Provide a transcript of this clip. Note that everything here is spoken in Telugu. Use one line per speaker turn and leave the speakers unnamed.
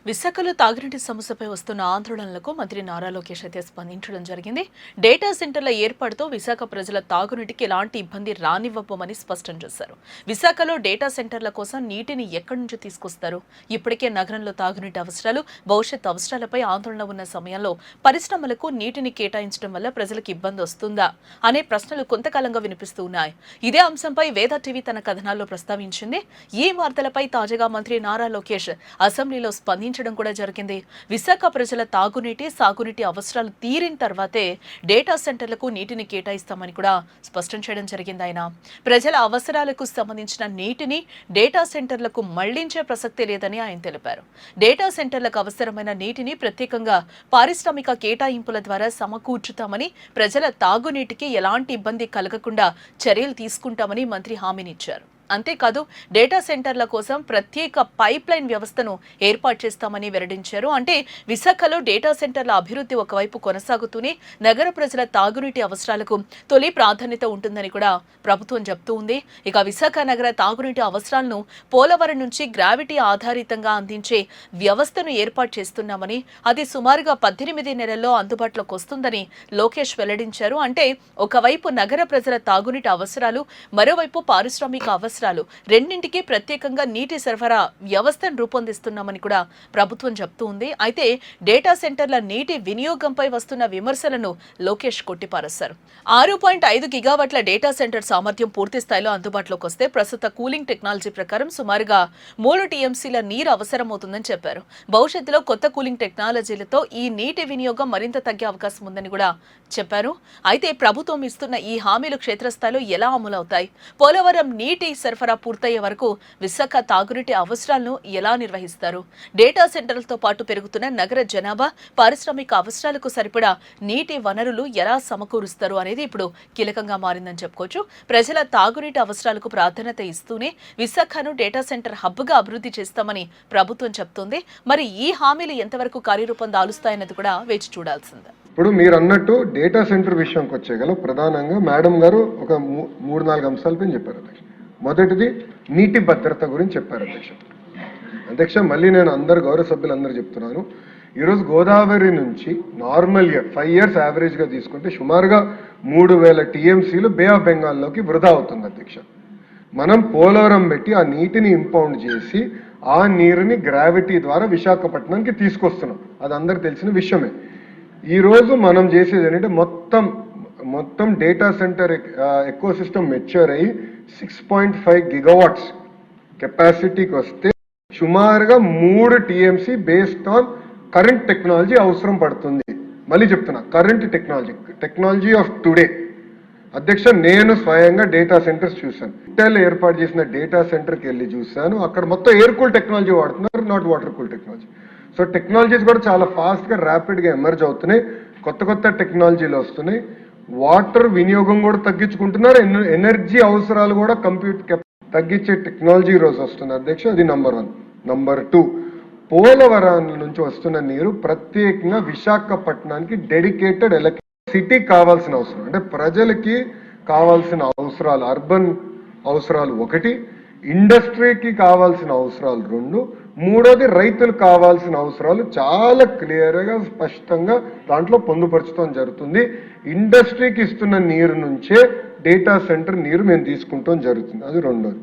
విశాఖలో తాగునీటి సమస్యపై వస్తున్న ఆందోళనలకు మంత్రి నారా లోకేష్ అయితే స్పందించడం జరిగింది. డేటా సెంటర్ల ఏర్పాటుతో విశాఖ ప్రజల తాగునీటికి ఎలాంటి ఇబ్బంది రానివ్వబోమని స్పష్టం చేశారు. విశాఖలో డేటా సెంటర్ల కోసం నీటిని ఎక్కడి నుంచి తీసుకొస్తారు? ఇప్పటికే నగరంలో తాగునీటి అవసరాలు, భవిష్యత్ అవసరాలపై ఆందోళన ఉన్న సమయంలో పరిశ్రమలకు నీటిని కేటాయించడం వల్ల ప్రజలకు ఇబ్బంది వస్తుందా అనే ప్రశ్నలు కొంతకాలంగా వినిపిస్తూ ఉన్నాయి. ఇదే అంశంపై వేద టీవీ తన కథనాల్లో ప్రస్తావించింది. ఈ వార్తలపై తాజాగా మంత్రి నారా లోకేష్ అసెంబ్లీలో స్పందించారు కూడా జరిగింది. విశాఖ ప్రజల తాగునీటి, సాగునీటి అవసరాలు తీరిన తర్వాతే డేటా సెంటర్లకు నీటిని కేటాయిస్తామని కూడా స్పష్టం చేయడం జరిగింది. ఆయన ప్రజల అవసరాలకు సంబంధించిన నీటిని డేటా సెంటర్లకు మళ్లించే ప్రసక్తే లేదని ఆయన తెలిపారు. డేటా సెంటర్లకు అవసరమైన నీటిని ప్రత్యేకంగా పారిశ్రామిక కేటాయింపుల ద్వారా సమకూర్చుతామని, ప్రజల తాగునీటికి ఎలాంటి ఇబ్బంది కలగకుండా చర్యలు తీసుకుంటామని మంత్రి హామీనిచ్చారు. అంతేకాదు డేటా సెంటర్ల కోసం ప్రత్యేక పైప్ లైన్ వ్యవస్థను ఏర్పాటు చేస్తామని వెల్లడించారు. అంటే విశాఖలో డేటా సెంటర్ల అభివృద్ధి ఒకవైపు కొనసాగుతూనే నగర ప్రజల తాగునీటి అవసరాలకు తొలి ప్రాధాన్యత ఉంటుందని కూడా ప్రభుత్వం చెబుతూ ఉంది. ఇక విశాఖ నగర తాగునీటి అవసరాలను పోలవరం నుంచి గ్రావిటీ ఆధారితంగా అందించే వ్యవస్థను ఏర్పాటు చేస్తున్నామని, అది సుమారుగా 18 నెలల్లో అందుబాటులోకి వస్తుందని లోకేష్ వెల్లడించారు. అంటే ఒకవైపు నగర ప్రజల తాగునీటి అవసరాలు, మరోవైపు పారిశ్రామిక అవసరాలు రెండింటికి ప్రత్యేకంగా నీటి సరఫరా వ్యవస్థను రూపొందిస్తున్నామని కూడా ప్రభుత్వం చెప్తూ ఉంది. అయితే డేటా సెంటర్ల నీటి వినియోగంపై వస్తున్న విమర్శలను లోకేష్ కొట్టిపారేశారు. 6.5 గిగావాట్ల డేటా సెంటర్ సామర్థ్యం పూర్తి స్థాయిలో అందుబాటులోకి వస్తే ప్రస్తుత కూలింగ్ టెక్నాలజీ ప్రకారం సుమారుగా 3 టీఎంసీల నీరు అవసరమవుతుందని చెప్పారు. భవిష్యత్తులో కొత్త కూలింగ్ టెక్నాలజీలతో ఈ నీటి వినియోగం మరింత తగ్గే అవకాశం ఉందని కూడా చెప్పారు. అయితే ప్రభుత్వం ఇస్తున్న ఈ హామీలు క్షేత్రస్థాయిలో ఎలా అమలవుతాయి? పోలవరం నీటి సరఫరా పూర్తయ్యే వరకు విశాఖ తాగునీటి అవసరాలను ఎలా నిర్వహిస్తారు? డేటా సెంటర్లతో పాటు పెరుగుతున్న నగర జనాభా, పారిశ్రామిక అవసరాలకు సరిపడా నీటి వనరులు ఎలా సమకూరుస్తారు అనేది ఇప్పుడు కీలకంగా మారిందని చెప్పుకోవచ్చు. ప్రజల తాగునీటి అవసరాలకు ప్రాధాన్యత ఇస్తూనే విశాఖను డేటా సెంటర్ హబ్గా అభివృద్ధి చేస్తామని ప్రభుత్వం చెప్తోంది. మరి ఈ హామీలు ఎంతవరకు కార్యరూపం దాలుస్తాయన్నది కూడా వేచి చూడాల్సిందే.
ఇప్పుడు మీరు అన్నట్టు డేటా సెంటర్ విషయంకి వచ్చేగల ప్రధానంగా మేడం గారు ఒక 3-4 అంశాలపై చెప్పారు అధ్యక్ష. మొదటిది నీటి భద్రత గురించి చెప్పారు అధ్యక్ష. మళ్ళీ నేను అందరు గౌరవ సభ్యులందరూ చెప్తున్నాను, ఈరోజు గోదావరి నుంచి నార్మల్ ఇయర్ 5 years యావరేజ్గా తీసుకుంటే సుమారుగా 3000 టీఎంసీలు బే ఆఫ్ బెంగాల్లోకి వృధా అవుతుంది అధ్యక్ష. మనం పోలవరం పెట్టి ఆ నీటిని ఇంపౌండ్ చేసి ఆ నీరుని గ్రావిటీ ద్వారా విశాఖపట్నానికి తీసుకొస్తున్నాం. అది అందరికి తెలిసిన విషయమే. ఈరోజు మనం చేసేది ఏంటంటే మొత్తం data centre eco system mature అయ్యి 6.5 గిగావాట్స్ కెపాసిటీకి వస్తే సుమారుగా 3 TMC based on current technology అవసరం పడుతుంది. మళ్ళీ చెప్తున్నా, కరెంట్ టెక్నాలజీ ఆఫ్ టుడే అధ్యక్ష. నేను స్వయంగా డేటా సెంటర్స్ చూశాను. ఇంటెల్ ఏర్పాటు చేసిన డేటా సెంటర్కి వెళ్ళి చూశాను. అక్కడ మొత్తం ఎయిర్ కూల్ టెక్నాలజీ వాడుతున్నారు, not water cool technology. So technologies కూడా చాలా ఫాస్ట్గా ర్యాపిడ్గా ఎమర్జ్ అవుతున్నాయి. కొత్త టెక్నాలజీలు వస్తున్నాయి. వాటర్ వినియోగం కూడా తగ్గించుకుంటున్నారు. ఎనర్జీ అవసరాలు కూడా తగ్గించే టెక్నాలజీ రోజు వస్తుంది అధ్యక్ష. అది నంబర్ 1. నంబర్ 2, పోలవరం నుంచి వస్తున్న నీరు ప్రత్యేకంగా విశాఖపట్నానికి డెడికేటెడ్ సిటీ కావాల్సిన అవసరం, అంటే ప్రజలకి కావాల్సిన అవసరాలు, అర్బన్ అవసరాలు 1, ఇండస్ట్రీకి కావాల్సిన అవసరాలు 2, 3వది రైతులకు కావాల్సిన అవసరాలు చాలా క్లియర్గా స్పష్టంగా దాంట్లో పొందుపరచడం జరుగుతుంది. ఇండస్ట్రీకి ఇస్తున్న నీరు నుంచే డేటా సెంటర్ నీరు మేము తీసుకుంటాం జరుగుతుంది. అది 2వది.